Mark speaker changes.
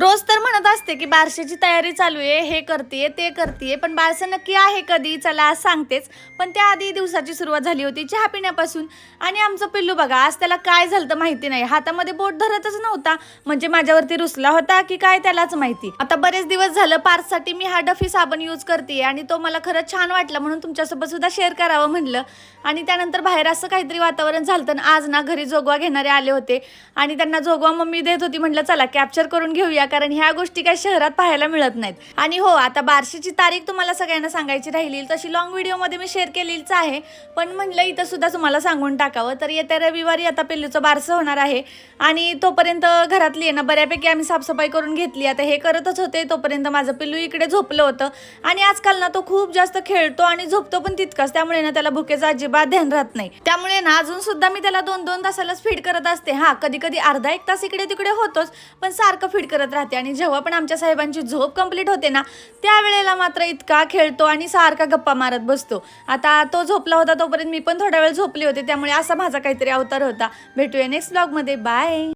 Speaker 1: रोज तर म्हणत असते की बारशाची तयारी चालू आहे, हे करतेय ते करतेय, पण बारसं नक्की आहे कधी चला आज सांगतेच. पण त्याआधी दिवसाची सुरुवात झाली होती चहा पिण्यापासून. आणि आमचं पिल्लू बघा, आज त्याला काय झालं माहिती नाही, हातामध्ये बोट धरतच नव्हता. म्हणजे माझ्यावरती रुसला होता की काय त्यालाच माहिती. आता बरेच दिवस झालं पार्थसाठी मी हा डफी साबण यूज करते आणि तो मला खरंच छान वाटला म्हणून तुमच्यासोबत सुद्धा शेअर करावं म्हणलं. आणि त्यानंतर बाहेर असं काहीतरी वातावरण झालं आणि आज ना घरी जोगवा घेणारे आले होते आणि त्यांना जोगवा मम्मी देत होती. म्हटलं चला कॅप्चर करून घेऊया, कारण ह्या गोष्टी काही शहरात पाहायला मिळत नाहीत. आणि हो, आता बारशीची तारीख तुम्हाला सगळ्यांना सांगायची राहिली, तशी लॉंग व्हिडिओमध्ये मी शेअर केलेलीच आहे, पण म्हणलं इथं सुद्धा तुम्हाला सांगून टाकावं. तर येत्या रविवारी आता पिल्लूचं बारसं होणार आहे आणि तोपर्यंत घरातली आहे ना बऱ्यापैकी आम्ही साफसफाई करून घेतली. आता हे करतच होते तोपर्यंत माझं पिल्लू इकडे झोपलं होतं. आणि आजकाल ना तो खूप जास्त खेळतो आणि झोपतो पण तितकाच, त्यामुळे ना त्याला भुकेचं अजिबात ध्यान राहत नाही. त्यामुळे ना अजून सुद्धा मी त्याला 2-2 तासालाच फीड करत असते. हा, कधी कधी अर्धा 1 तास इकडे तिकडे होतोच, पण सारखं फीड करत राहते. आणि जेव्हा पण आमच्या साहेबांची झोप कंप्लीट होते ना, त्यावेळेला मात्र इतका खेळतो आणि सारखा गप्पा मारत बसतो. आता तो झोपला होता तोपर्यंत मी पण थोडा वेळ झोपले होते, त्यामुळे असा माझा काहीतरी अवतार होता. भेटूया नेक्स्ट ब्लॉगमध्ये. बाय.